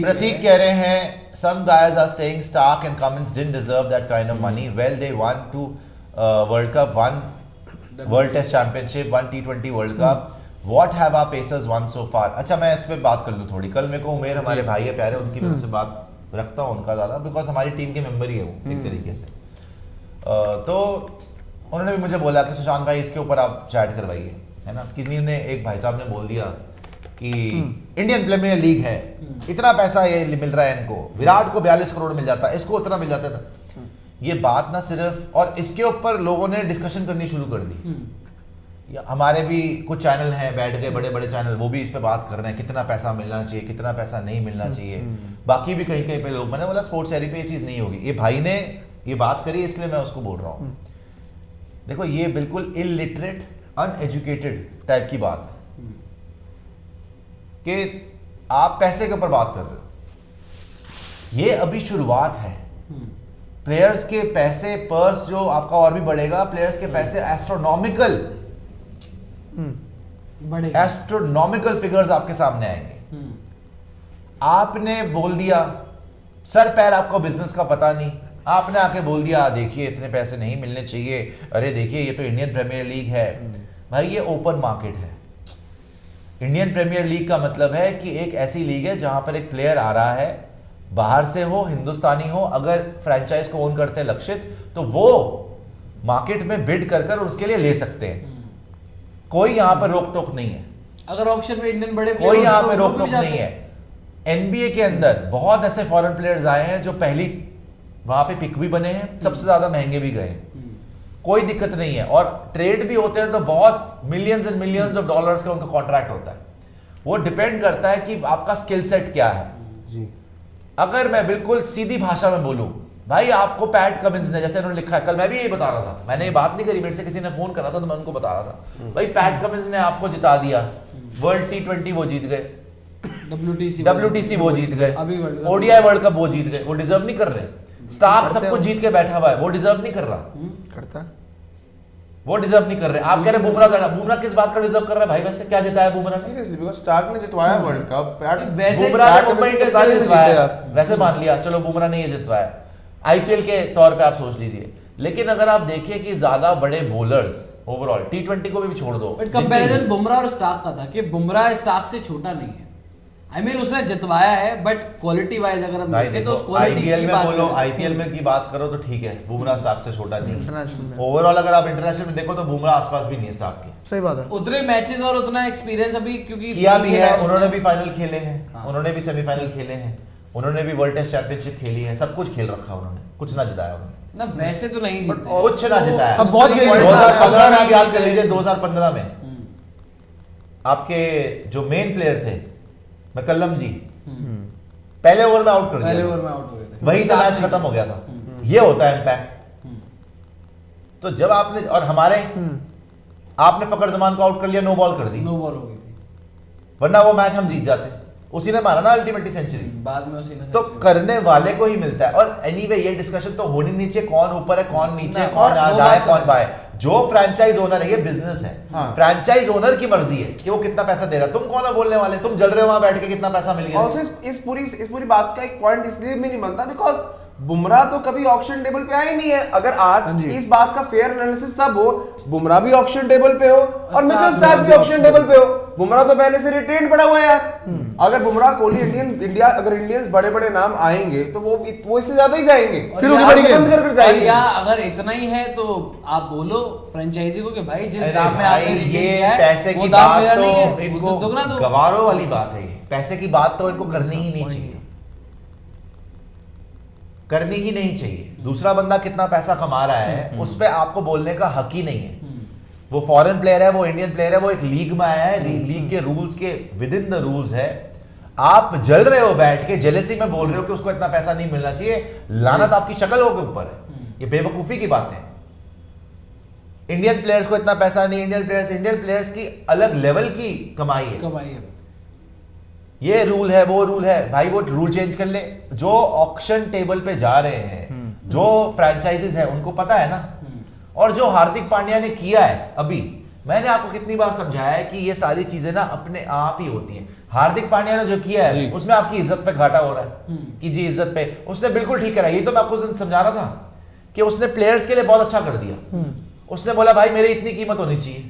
प्रतीक कह रहे हैं some guys are staying Stark and Cummins didn't deserve that kind of money. Well, they won two World Cup, won World Test Championship, won T20 World Cup. What have our Pacers won so far? अच्छा मैं इस पे बात कर लूँ थोड़ी. कल मेरे को उमेर हमारे भाई है प्यारे, उनकी वजह से बात रखता हूँ उनका ज़्यादा, बिकॉज हमारी टीम के मेंबर ही है वो एक तरीके से. तो उन्होंने भी मुझे बोला कि सुशांत भाई इसके ऊपर आप चैट करवाइए, है ना. किसी ने एक भाई साहब ने बोल दिया कि इंडियन प्रीमियर लीग है, इतना पैसा ये मिल रहा है इनको, विराट को 42 करोड़ मिल जाता है, इसको उतना मिल जाता था. ये बात ना सिर्फ, और इसके ऊपर लोगों ने डिस्कशन करनी शुरू कर दी. हमारे भी कुछ चैनल हैं बैठ गए, बड़े बड़े चैनल, वो भी इस पे बात कर रहे हैं कितना पैसा मिलना चाहिए, कितना पैसा नहीं मिलना चाहिए. बाकी भी कहीं कहीं पे लोग, मैंने बोला स्पोर्ट्स एरी पे ये चीज़ नहीं होगी. ये भाई ने ये बात करी इसलिए मैं उसको बोल रहा हूँ. देखो ये बिल्कुल इलिटरेट अनएजुकेटेड टाइप की बात है कि आप पैसे के ऊपर बात कर रहे हो. ये अभी शुरुआत है. प्लेयर्स के पैसे, पर्स जो आपका और भी बढ़ेगा, प्लेयर्स के पैसे एस्ट्रोनॉमिकल फिगर्स आपके सामने आएंगे. आपने बोल दिया, सर पैर आपको बिजनेस का पता नहीं, आपने आके बोल दिया देखिए इतने पैसे नहीं मिलने चाहिए, अरे देखिए ये तो इंडियन प्रीमियर लीग है. भाई ये ओपन मार्केट है. इंडियन प्रीमियर लीग का मतलब है कि एक ऐसी लीग है जहां पर एक प्लेयर आ रहा है, बाहर से हो, हिंदुस्तानी हो, अगर फ्रेंचाइज को ओन करते हैं लक्षित, तो वो मार्केट में बिड कर उसके लिए ले सकते हैं. कोई यहां पर रोक टोक नहीं है. अगर ऑक्शन में इंडियन बड़े कोई यहां पे रोक टोक नहीं है. एनबीए के अंदर बहुत ऐसे फॉरेन प्लेयर्स आए हैं जो पहली वहां पे पिक भी बने हैं, सबसे ज्यादा महंगे भी गए. कोई दिक्कत नहीं है. और ट्रेड भी होते हैं तो बहुत millions and millions of dollars का उनका कॉन्ट्रैक्ट होता है. वो डिपेंड करता है कि आपका स्किल सेट क्या है जी. अगर मैं बिल्कुल सीधी भाषा में बोलूं, भाई आपको पैट कमिंस ने, जैसे उन्होंने लिखा है, कल मैं भी यही बता रहा था, मैंने ये बात नहीं करी, मेरे से किसी ने फोन करा था तो मैं उनको बता रहा था, भाई पैट कमिंस ने आपको जिता दिया, वर्ल्ड T20 वो जीत गए, WTC वो जीत गए, ODI वर्ल्ड कप वो जीत गए. वो डिजर्व नहीं कर रहे. स्टार्क सब कुछ जीत के बैठा हुआ है, वो डिजर्व नहीं कर रहा. करता वो डिजर्व नहीं कर रहे. आप कह रहे बुमराह किस बात का डिजर्व कर रहा है भाई? वैसे क्या जिताया बुमराह? सीरियसली बिकॉज़ स्टार्क ने जितवाया वर्ल्ड कप. वैसे बुमराह ने मुंबई इंडियंस ने जितवाया, वैसे मान लिया चलो बुमराह ने ये जितवाया. आईपीएल के तौर पे आप सोच लीजिए. लेकिन अगर आप देखिए कि ज्यादा बड़े बॉलर्स ओवरऑल T20 को भी छोड़ दो, बट कंपैरिजन बुमराह और स्टार्क का था कि बुमराह स्टार्क से छोटा नहीं है. आई मीन उसने जितवाया है, बट क्वालिटी वाइज अगर हम देखें तो आईपीएल में बोलो, आईपीएल में की बात करो तो ठीक है, बुमराह स्टार्क से छोटा नहीं. ओवरऑल अगर आप इंटरनेशनल में देखो तो बुमराह आसपास भी नहीं है स्टार्क के. सही बात है. उतने मैचेस और उतना एक्सपीरियंस अभी क्योंकि किया भी है, उन्होंने भी फाइनल खेले हैं, उन्होंने भी सेमीफाइनल खेले हैं, उन्होंने भी वर्ल्ड टेस्ट चैंपियनशिप खेली है, सब कुछ खेल रखा उन्होंने, कुछ ना जिताया उन्होंने ना. वैसे तो नहीं जीते, कुछ ना जिताया. अब बहुत 2015 में आप याद कर लीजिए, 2015 में आपके जो मेन प्लेयर थे मैकल्लम जी, पहले ओवर में आउट कर दिया, पहले ओवर में आउट हो गए थे, वहीं से मैच खत्म हो गया था. ये होता है इम्पैक्ट. तो जब आपने, और हमारे आपने फकर जमान को आउट कर लिया, नो बॉल कर दी, नो बॉल हो गई थी, वरना वो मैच हम जीत जाते. उसी ने मारा ना अल्टीमेटली सेंचुरी, बाद में उसी ने. तो करने वाले को ही मिलता है. और एनीवे ये डिस्कशन तो होनी नहीं चाहिए कौन ऊपर है कौन नीचे है, कौन दाएं कौन बाएं. जो फ्रैंचाइज ओनर है, ये बिजनेस है. फ्रैंचाइज ओनर की मर्जी है कि वो कितना पैसा दे रहा है. तुम कौन है बोलने वाले? तुम जल रहे हो वहां बैठ के कितना पैसा मिल गया. इस पूरी बात का एक पॉइंट इसलिए भी नहीं बनता बिकॉज बुमराह तो कभी ऑक्शन टेबल पे आया ही नहीं है. अगर आज इस बात का फेयर एनालिसिस तब हो, बुमराह भी ऑक्शन टेबल पे हो और मिचेल स्टार्क भी ऑक्शन टेबल पे हो. बुमराह तो पहले से रिटेन पड़ा हुआ है यार. अगर बुमराह, कोहली, अगर इंडियंस बड़े बड़े नाम आएंगे तो वो इससे ज्यादा ही जाएंगे, फिर वो बंद कर जाएंगे. या अगर इतना ही है तो आप बोलो फ्रेंचाइजी को कि भाई जिस दाम में आपने रिटेन किया है पैसे की दाम बात मेरा तो नहीं है, इनको उसे दोगुना दो. गवारों वाली बात है. पैसे की बात तो इनको करनी ही नहीं चाहिए, करनी ही नहीं चाहिए. दूसरा बंदा कितना पैसा कमा रहा है उस पे आपको बोलने का हक ही नहीं है. वो फॉरेन प्लेयर है, वो इंडियन प्लेयर है, वो एक लीग में आया है, लीग के रूल्स के विद इन द रूल्स है. आप जल रहे हो बैठ के, जेलेसी में बोल रहे हो कि उसको इतना पैसा नहीं मिलना चाहिए. लानत आपकी शक्लों के ऊपर है. ये बेवकूफी की बात है. इंडियन प्लेयर्स को इतना पैसा नहीं, इंडियन प्लेयर्स की अलग लेवल की कमाई है. ये रूल है, वो रूल है, भाई वो रूल चेंज कर ले. जो ऑक्शन टेबल पे जा रहे हैं, जो फ्रैंचाइजीज है, उनको पता है ना. और जो हार्दिक पांड्या ने किया है अभी, मैंने आपको कितनी बार समझाया है कि ये सारी चीजें ना अपने आप ही होती हैं. हार्दिक पांड्या ने जो किया जी। है उसमें आपकी इज्जत पे घाटा हो रहा है कि जी इज्जत पे उसने बिल्कुल ठीक करा। ये तो मैं आपको उस दिन समझा रहा था कि उसने प्लेयर्स के लिए बहुत अच्छा कर दिया। उसने बोला भाई मेरी इतनी कीमत होनी चाहिए,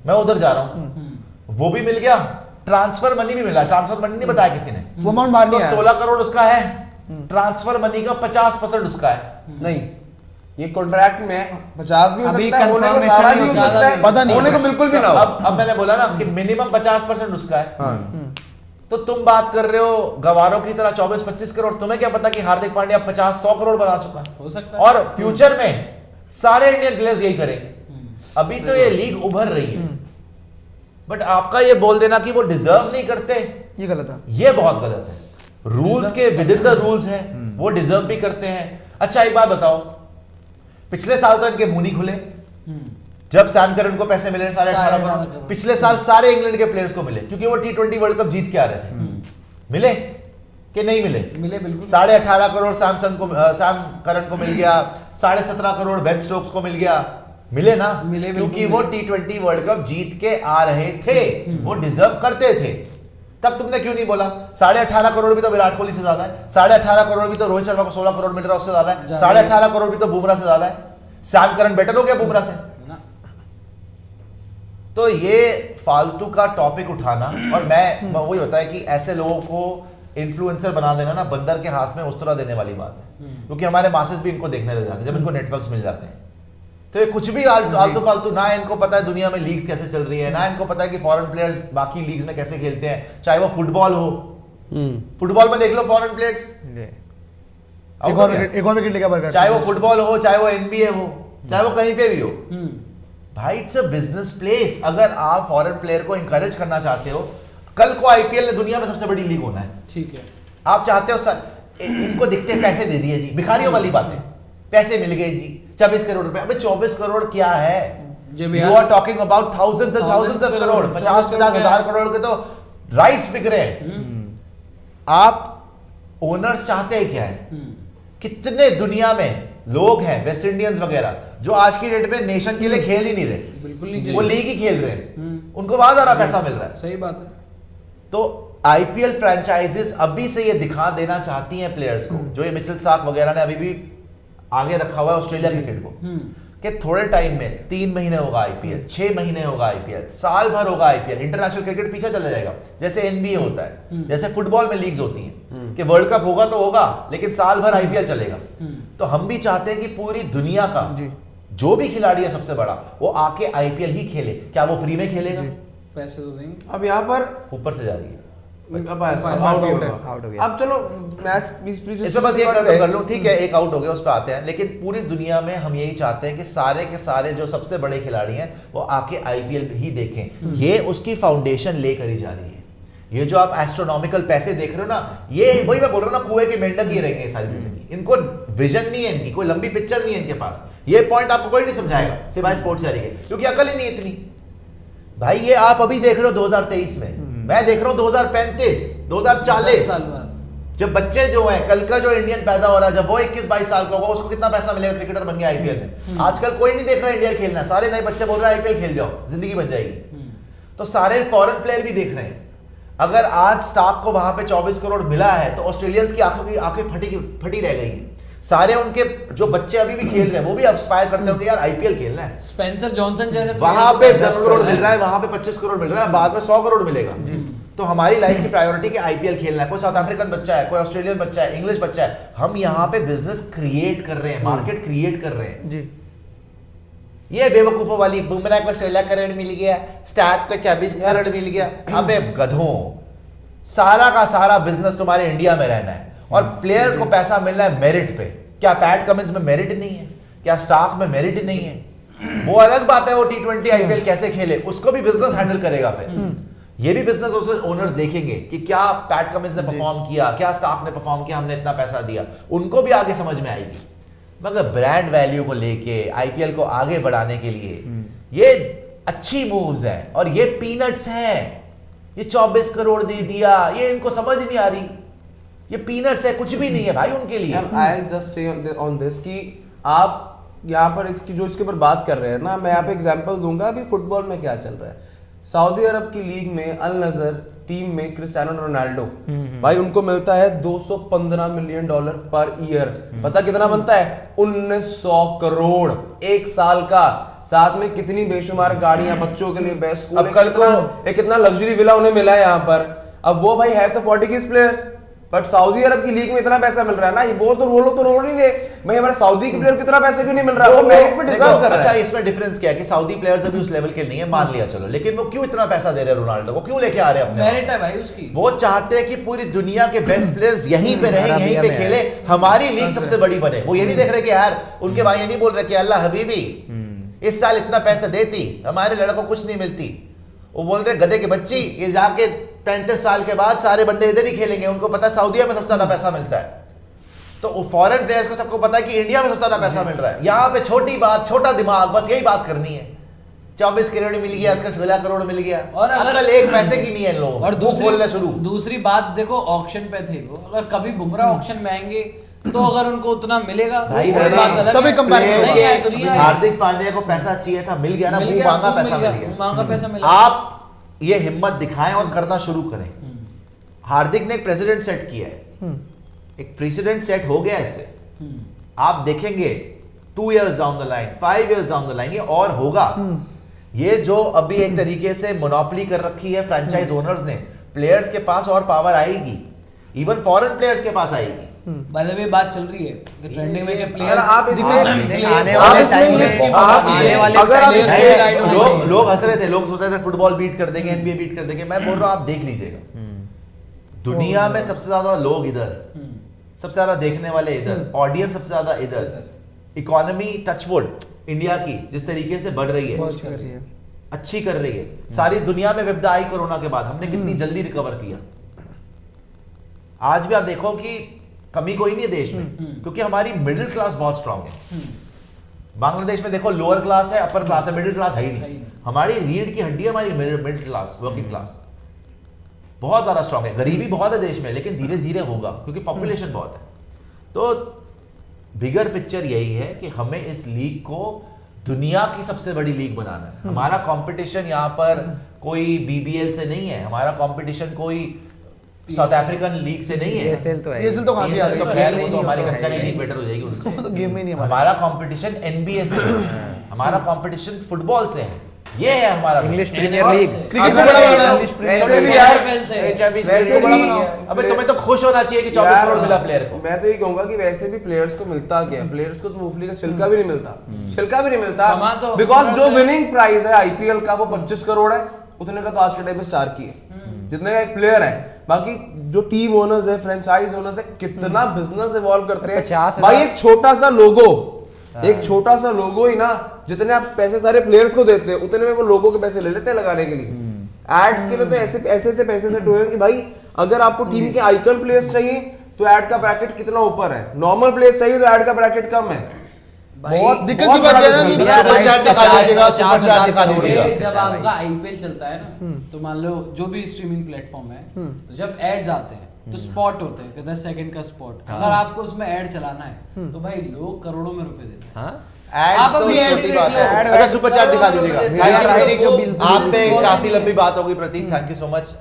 मैं उधर जा रहा हूं, वो भी मिल गया, ट्रांसफर मनी भी मिला। ट्रांसफर मनी नहीं बताया किसी ने, वो अमाउंट बाहर तो नहीं आया। 16 करोड़ उसका है, ट्रांसफर मनी का 50% उसका है। नहीं, ये कॉन्ट्रैक्ट में 50 भी हो अभी सकता है, होने को confirmation सारा नहीं भी हो होता, सकता है, पता नहीं। होने को बिल्कुल भी ना हो। अब मैंने बोला ना कि मिनिमम 50% उसका है। हाँ। तो तुम बात कर रहे हो गवारों की तरह 24-25 करोड़, तुम्हें क्या पता कि हार्दिक पांड्या 50-100 करोड़ बना चुका है। हो सकता है। और फ्यूचर में सारे इंडियन प्लेयर्स यही करेंगे। अभी तो ये लीग उभर रही है, बट आपका ये बोल देना कि वो डिजर्व नहीं करते, ये गलत है। ये बहुत गलत है। रूल्स के विद इन द रूल्स है, वो डिजर्व भी करते हैं। अच्छा एक बात बताओ, पिछले साल तो इनके मुंह नहीं खुले जब सैम करन को पैसे मिले 18.5 करोड़। पिछले साल सारे इंग्लैंड के प्लेयर्स को मिले क्योंकि वो T20 वर्ल्ड कप जीत के आ रहे थे। मिले कि नहीं मिले? मिले बिल्कुल। 18.5 करोड़ सैम करन को मिल गया, 17.5 करोड़ बेन स्टोक्स को मिल गया। मिले ना? मिले, बिल्कुल क्योंकि वो T20 वर्ल्ड कप जीत के आ रहे थे, वो डिजर्व करते थे। तब तुमने क्यों नहीं बोला? 18.5 करोड़ भी तो विराट कोहली से ज्यादा है, 18.5 करोड़ भी तो रोहित शर्मा को 16 करोड़ मिल रहा है उससे ज्यादा है, 18.5 करोड़ भी तो बुमराह से ज्यादा है। सैम करन बेटर हो गया बुमराह से? ना। तो ये फालतू का टॉपिक उठाना, और मैं वही होता है कि ऐसे लोगों को इन्फ्लुएंसर बना देना ना बंदर के हाथ में उस्तरा देने वाली बात है। क्योंकि हमारे मासेस भी इनको देखने लग जाते हैं जब इनको नेटवर्क्स मिल जाते हैं। तो ये कुछ भी आलतू फालतू, ना इनको पता है दुनिया में लीग्स कैसे चल रही है, ना इनको पता है कि फॉरेन प्लेयर्स बाकी लीग्स में कैसे खेलते हैं, चाहे वो फुटबॉल हो। फुटबॉल में देख लो फॉरेन प्लेयर्स, एक और विकेट लेकर बरकरार। चाहे वो फुटबॉल हो, चाहे वो एनबीए हो, चाहे वो कहीं पे भी हो। भाई इट्स अ बिजनेस प्लेस। अगर आप फॉरेन प्लेयर को इंकरेज करना चाहते हो, कल को आईपीएल ने दुनिया में सबसे बड़ी लीग होना है, ठीक है, आप चाहते हो सर इनको दिखते पैसे दे दिए जी, भिखारियों वाली बात है, पैसे मिल गए जी 24 करोड़ रुपए। अबे 24 करोड़ क्या है? You are talking about thousands and thousands of crore, 50-50 हजार करोड़ के तो राइट्स बिक रहे हैं। आप ओनर्स चाहते हैं क्या है? कितने दुनिया में लोग हैं वेस्ट इंडियंस वगैरह जो आज की डेट में नेशन के लिए खेल ही नहीं रहे, बिल्कुल नहीं वो लीग ही खेल रहे हैं, उनको बहुत ज्यादा पैसा मिल रहा है। सही बात है। तो आईपीएल फ्रेंचाइजीज अभी से ये दिखा देना चाहती हैं प्लेयर्स को, जो ये मिचेल स्टार्क वगैरह ने अभी भी आगे रखा हुआ है ऑस्ट्रेलिया क्रिकेट को, कि थोड़े टाइम में 3 महीने होगा आईपीएल, 6 महीने होगा आईपीएल, साल भर होगा आईपीएल, इंटरनेशनल क्रिकेट पीछे चला जाएगा। जैसे एनबीए होता है, जैसे फुटबॉल में लीग्स होती हैं कि वर्ल्ड कप होगा तो होगा लेकिन साल भर आईपीएल चलेगा। तो हम भी चाहते हैं कि पूरी दुनिया का जो भी खिलाड़ी है सबसे बड़ा, वो आके आईपीएल ही खेले। क्या वो फ्री में खेलेगा? पैसे तो देंगे। अब यहाँ पर ऊपर से जा रही है। अब आउट हो गया। अब चलो मैच इसमें बस ये कर लूं, ठीक है, एक आउट हो गया, उस पर आते हैं। लेकिन पूरी दुनिया में हम यही चाहते हैं कि सारे के सारे जो सबसे बड़े खिलाड़ी हैं वो आके आईपीएल ही देखें। ये उसकी फाउंडेशन लेकर ही जा रही है। ये जो आप एस्ट्रोनॉमिकल पैसे देख रहे हो ना, ये वही मैं बोल रहा हूँ ना, कुएं के मेंढक ये रहेंगे सारी जिंदगी। इनको विजन नहीं है, इनकी कोई लंबी पिक्चर नहीं है इनके पास। ये पॉइंट आपको कोई नहीं समझाएगा सिवाय स्पोर्ट्स जारी के, क्योंकि अकल ही नहीं है इतनी। भाई ये आप अभी देख रहे हो 2023 में, मैं देख रहा हूँ 2035, 2040 साल बाद जब बच्चे जो हैं, कल का जो इंडियन पैदा हो रहा है, जब वो 21-22 साल का होगा, उसको कितना पैसा मिलेगा क्रिकेटर बन गया आईपीएल में। आजकल कोई नहीं देख रहा इंडिया खेलना, सारे नए बच्चे बोल रहे हैं आईपीएल खेल जाओ, जिंदगी बन जाएगी। तो सारे फॉरेन प्लेयर भी देख रहे हैं। अगर आज स्टार्क को वहां पे 24 करोड़ मिला है तो ऑस्ट्रेलियंस की आंखें फटी रह गई हैं। सारे उनके जो बच्चे अभी भी खेल रहे हैं वो भी एस्पायर करते होंगे यार आईपीएल खेलना है। स्पेंसर जॉनसन जैसे वहां पे 10 करोड़ मिल रहा है, वहां पे 25 करोड़ मिल रहा है, बाद में 100 करोड़ मिलेगा। तो हमारी लाइफ की प्रायोरिटी कि आईपीएल खेलना है। कोई साउथ अफ्रीकन बच्चा है, कोई ऑस्ट्रेलियन बच्चा है, इंग्लिश बच्चा है, हम यहाँ पे बिजनेस क्रिएट कर रहे हैं, मार्केट क्रिएट कर रहे हैं जी। ये बेवकूफों वाली बुमराह को 16 करोड़ मिल गया, स्टार्क को 24 करोड़ मिल गया। अबे गधों, सारा का सारा बिजनेस तुम्हारे इंडिया में रहना है और प्लेयर को पैसा मिलना है मेरिट पे। क्या पैट कमिंस में मेरिट नहीं है? क्या स्टार्क में मेरिट नहीं है? वो अलग बात है, वो T20 आईपीएल कैसे खेले उसको भी बिजनेस हैंडल करेगा। फिर ये भी बिजनेस ओनर्स देखेंगे कि क्या पैट कमिंस ने परफॉर्म किया, क्या स्टार्क ने परफॉर्म किया, हमने इतना पैसा दिया, उनको भी आगे समझ में आएगी। मगर ब्रांड वैल्यू को लेके आईपीएल को आगे बढ़ाने के लिए ये अच्छी मूव्स हैं और ये पीनट्स हैं। ये 24 करोड़ दे दिया, ये इनको समझ नहीं आ रही, ये पीनट्स है, कुछ भी नहीं है भाई उनके लिए। I just say on this कि आप यहाँ पर इसकी जो इसके ऊपर बात कर रहे हैं ना, मैं यहाँ पे एग्जांपल दूंगा अभी फुटबॉल में क्या चल रहा है। सऊदी अरब की लीग में अल नज़र टीम में क्रिस्टियानो रोनाल्डो, भाई उनको मिलता है $215 मिलियन पर ईयर। पता कितना बनता है? 1900 करोड़ एक साल का। साथ में कितनी बेशुमार गाड़ियां बच्चों के लिए, बेस्ट स्कूल, अब कल को कितना लग्जरी विला उन्हें मिला है यहाँ पर। अब वो भाई है तो पोर्टुगीज प्लेयर, बट सऊदी अरब की लीग में इतना पैसा मिल रहा है ना, वो लोग तो रोड ही नहीं। भाई हमारे सऊदी के प्लेयर को इतना पैसा क्यों नहीं मिल रहा है? वो मेरिट पे डिजर्व कर रहा है। अच्छा, इसमें डिफरेंस क्या है कि सऊदी प्लेयर्स अभी उस लेवल के नहीं है, मान लिया चलो, लेकिन वो क्यों इतना पैसा दे रहे हैं रोनाल्डो को, क्यों लेके आ रहे हैं अपने? मेरिट है भाई उसकी। वो चाहते हैं कि पूरी दुनिया के बेस्ट प्लेयर्स यहीं पे रहें, यहीं पे खेले, हमारी लीग सबसे बड़ी बने। वो ये नहीं देख रहे कि यार उनके भाई ये नहीं बोल रहे कि अल्लाह हबीबी इस साल इतना पैसा देती, हमारे लड़कों को कुछ नहीं मिलती। वो बोल रहे गधे की बच्ची, ये जाके 35 साल के बाद सारे बंदे इधर ही खेलेंगे। उनको पता है सऊदीया में सबसे ज्यादा पैसा मिलता है, तो फॉरेन प्लेयर्स को सबको पता है कि इंडिया में सबसे ज्यादा पैसा मिल रहा है। यहाँ पे छोटी बात, छोटा दिमाग, बस यही बात करनी है। 24 करोड़ मिल गया, इसका 16 करोड़ मिल गया, और अगर अकल एक पैसे की नहीं है इन लोगों। और बोलना दूसरी बात देखो, ऑक्शन पे थे वो, अगर कभी बुमराह ऑक्शन में आएंगे तो अगर उनको उतना मिलेगा भाई, वो बात अलग तभी है। कंपैरिजन नहीं आए तो नहीं आए। हार्दिक पांड्या को पैसा चाहिए था, मिल गया ना, मुंह मांगा पैसा मिल गया। मांगा पैसा मिला। आप ये हिम्मत दिखाएं और करना शुरू करें। हार्दिक ने एक प्रेसिडेंट सेट किया है, एक प्रेसिडेंट सेट हो गया इससे। आप देखेंगे 2 years down the line, 5 years down the line, ये और होगा। ये जो अभी एक तरीके से मोनोपोली कर रखी है फ्रेंचाइज ओनर्स ने, प्लेयर्स के पास और पावर आएगी, इवन फॉरेन प्लेयर्स के पास आएगी। बाय द वे बात चल रही है कि ट्रेंडिंग में के अगर प्लेयर्स आप आने वाले टाइम में लोग हंस रहे थे, लोग सोच रहे थे फुटबॉल बीट कर देंगे, एनबीए बीट कर देंगे। मैं बोल रहा हूं आप देख लीजिएगा, दुनिया में सबसे ज्यादा लोग इधर, सबसे ज्यादा देखने वाले इधर, ऑडियंस सबसे ज्यादा इधर, इकोनॉमी टचवुड इंडिया की जिस तरीके से बढ़ रही है, अच्छी कर रही है। सारी दुनिया में विपदा आई कोरोना के बाद, हमने कितनी जल्दी रिकवर किया। आज भी आप देखो कि कमी कोई नहीं है देश में, क्योंकि हमारी मिडिल क्लास बहुत स्ट्रांग है। बांग्लादेश में देखो लोअर क्लास है, अपर क्लास है, मिडिल क्लास है ही नहीं। हमारी रीढ़ की हड्डी हमारी मिडिल क्लास, वर्किंग क्लास बहुत ज्यादा स्ट्रांग है। गरीबी बहुत है देश में, लेकिन धीरे धीरे होगा क्योंकि पॉपुलेशन बहुत है। तो बिगर पिक्चर यही है कि हमें इस लीग को दुनिया की सबसे बड़ी लीग बनाना है। हमारा कंपटीशन यहाँ पर कोई बीबीएल से नहीं है, हमारा कंपटीशन कोई साउथ अफ्रीकन लीग से नहीं है। ESL तो कहाँ से आ तो रही खैर वो तो हमारी कच्चा की लीग बेटर हो जाएगी उनसे। तो गेम ही नहीं हमारा कंपटीशन एनबीए से है, हमारा कंपटीशन फुटबॉल से है। ये है हमारा इंग्लिश NFL प्रीमियर लीग, से। क्रिकेट से बड़ा बड़ा इंग्लिश वैसे भी प्रीमियर यार, NFL से। वैसे भी अबे तुम्हें तो खुश होना चाहिए कि 24 करोड़ मिला प्लेयर को। मैं तो ये कहूंगा कि वैसे भी प्लेयर्स को मिलता क्या है, प्लेयर्स को तो मूंगफली का छिलका भी नहीं मिलता, छिलका भी नहीं मिलता, कमा तो बिकॉज जो विनिंग प्राइस है आईपीएल का वो 25 करोड़ है, उतने का तो आज के टाइम में स्टार की है, जितने का एक प्लेयर है। बाकी जो टीम ओनर्स है, फ्रेंचाइज ओनर्स है, कितना बिजनेस इवॉल्व करते हैं 50,000 भाई। एक छोटा सा लोगो, एक छोटा सा लोगो ही ना, जितने आप पैसे सारे प्लेयर्स को देते हैं उतने में वो लोगो के पैसे ले लेते हैं लगाने के लिए। एड्स के लिए तो ऐसे ऐसे पैसे सेट हुए हैं कि भाई अगर आपको टीम के आइकन प्लेयर्स चाहिए तो ऐड का ब्रैकेट कितना ऊपर है, नॉर्मल प्लेयर्स चाहिए तो ऐड का ब्रैकेट कम है। बहुत दिक्कत बहुत की बात बड़ा है ना कि business है। सुपर चैट दिखा दीजिएगा, सुपर चैट दिखा दीजिएगा। जब आपका आईपीएल चलता है ना, तो मान लो जो भी स्ट्रीमिंग प्लेटफॉर्म है, तो जब एड्स आते हैं तो स्पॉट होते हैं कि 10 सेकंड का स्पॉट, अगर आपको उसमें ऐड चलाना है तो भाई लोग करोड़ों में रुपए देते हैं। ऐड आप तो अभी ऐड छोटी ही बात देख है। लो। अच्छा सुपर चैट दिखा दीजिएगा। करोड़ों में थैंक यू देते हैं। प्रतीक, वो आप पे बिजनेस काफी लंबी बात होगी प्रतीक, थैंक यू सो मच।